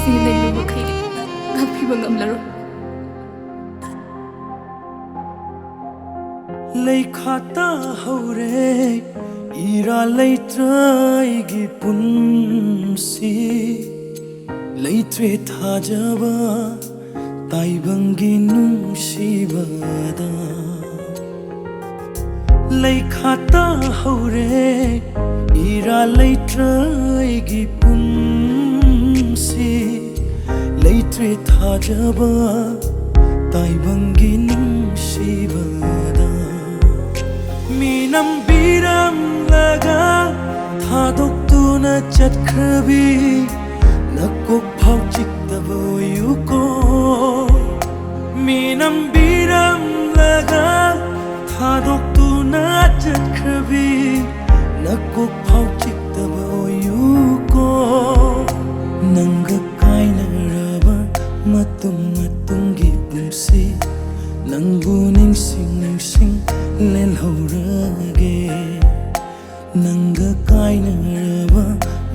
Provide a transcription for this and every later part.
ꯄꯨꯟꯁꯤ ꯂꯩꯔꯨꯕꯈꯩ ꯉꯥꯛꯄꯤꯕ ꯉꯝꯂꯔꯣꯏ ꯂꯩꯈꯥꯇ ꯍꯧꯔꯦ ꯏꯔꯥ ꯂꯩꯇ꯭ꯔꯥꯏꯒꯤ ꯄꯨꯟꯁꯤ ꯂꯩꯇ꯭ꯔꯦ ꯊꯥꯖꯕ ꯇꯥꯏꯕꯪꯒꯤ ꯅꯨꯡꯁꯤꯕꯗ ꯂꯩꯈꯥꯇ ꯍꯧꯔꯦ ꯏꯔꯥ ꯂꯩꯇ꯭ꯔꯥꯏꯒꯤ ꯄꯨꯟꯁꯤ ꯂꯩꯇ꯭ꯔꯦ ꯊꯥꯖꯕ ꯇꯥꯏꯕꯪꯒꯤ ꯅꯨꯡꯁꯤꯕꯗ ꯃꯤꯅꯝꯕꯤꯔꯝꯂꯒ ꯊꯥꯗꯣꯛꯇꯨꯅ ꯆꯠꯈ꯭ꯔꯕꯤ ꯅꯀꯣꯛ ꯐꯥꯎ ꯆꯤꯛꯇꯕ ꯑꯣꯏꯌꯨꯀꯣ ꯃꯤꯅꯝꯕꯤꯔꯝꯂꯒ ꯊꯥꯗꯣꯛꯇꯨꯅ ꯆꯠꯈ꯭ꯔꯕꯤ ꯅꯀꯣꯛ ꯐꯥꯎ ꯆꯤꯛꯇꯕ ꯑꯣꯏꯌꯨꯀꯣ ꯅꯪꯒ ꯀꯥꯏꯅꯔꯕ ꯃꯇꯨꯡꯒꯤ ꯄꯨꯟꯁꯤ ꯅꯪꯕꯨ ꯅꯤꯡꯁꯤꯡ ꯂꯦꯜꯍꯧꯔꯒꯦ ꯅꯪꯒ ꯀꯥꯏꯅꯔꯕ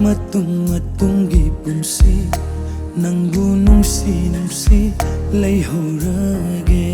ꯃꯇꯨꯡꯒꯤ ꯄꯨꯟꯁꯤ ꯅꯪꯕꯨ ꯅꯨꯡꯁꯤ ꯂꯩꯍꯧꯔꯒꯦ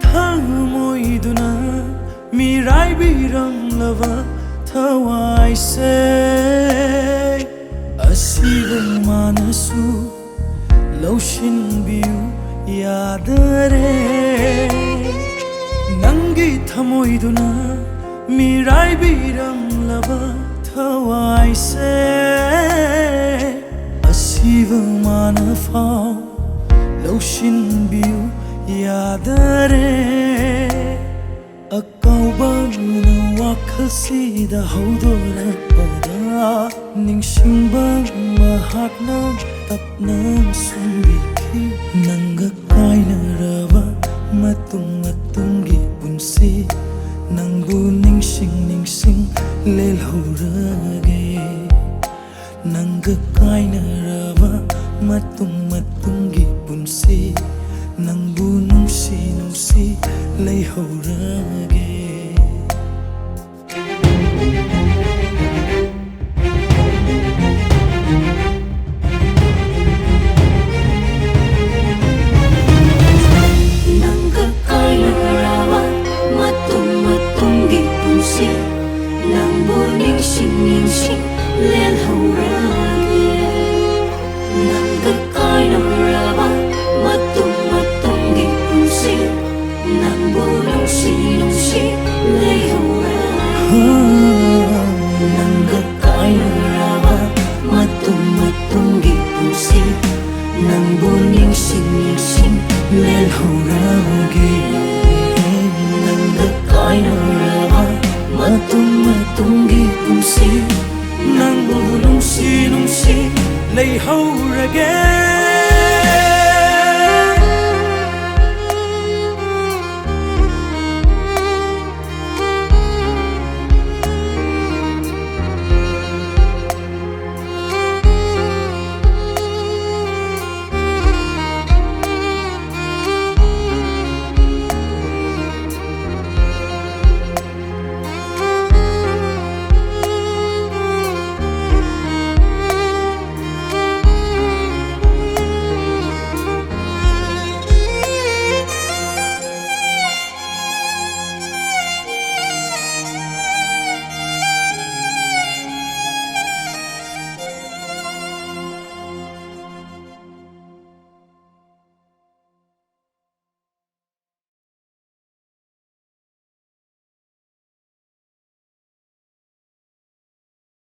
ꯊꯃꯣꯏꯗꯨꯅ ꯃꯤꯔꯥꯏꯕꯤꯔꯝꯂꯕ ꯊꯋꯥꯏꯁꯦ ꯑꯁꯤꯕ ꯃꯥꯅꯁꯨ ꯂꯧꯁꯤꯟꯕꯤꯌꯨ ꯌꯥꯗꯔꯦ ꯅꯪꯒꯤ ꯊꯃꯣꯏꯗꯨꯅ ꯃꯤꯔꯥꯏꯕꯤꯔꯝꯂꯕ ꯊꯋꯥꯏꯁꯦ ꯑꯁꯤꯕ ꯃꯥꯅꯐꯥꯎ ꯂꯧꯁꯤꯟꯕꯤꯌꯨ ꯌꯥꯗꯔꯦ ꯑꯀꯥꯎꯕꯅ ꯋꯥꯈꯜꯁꯤꯗ ꯍꯧꯗꯣꯔꯛꯄꯗ ꯅꯤꯡꯁꯤꯡꯕ ꯃꯍꯥꯛꯅ ꯇꯞꯅ ꯁꯨꯝꯕꯤꯈꯤ ꯅꯪꯒ ꯀꯥꯏꯅꯔꯕ ꯃꯇꯨꯡꯒꯤ ꯄꯨꯟꯁꯤ ꯅꯪꯕꯨ ꯅꯤꯡꯁꯤꯡ ꯂꯦꯜꯍꯧꯔꯒꯦ ꯅꯪꯒ ꯀꯥꯏꯅꯔꯕ ꯃꯇꯨꯡꯒꯤ ꯄꯨꯟꯁꯤ ꯅꯪꯕꯨ ꯅꯨꯡꯁꯤ ꯂꯩꯍꯧꯔꯒꯦ Nangga kainaraba matunggi punsi Nangbu ningsing lelhaurage Nangga kainaraba matunggi punsi Nangbu nungsi lelhaurage Nangga kainaraba matunggi punsi Nangbu ningsing lelhaurage Nangga kainaraba matunggi punsi Nangbu nungsi lelhaurage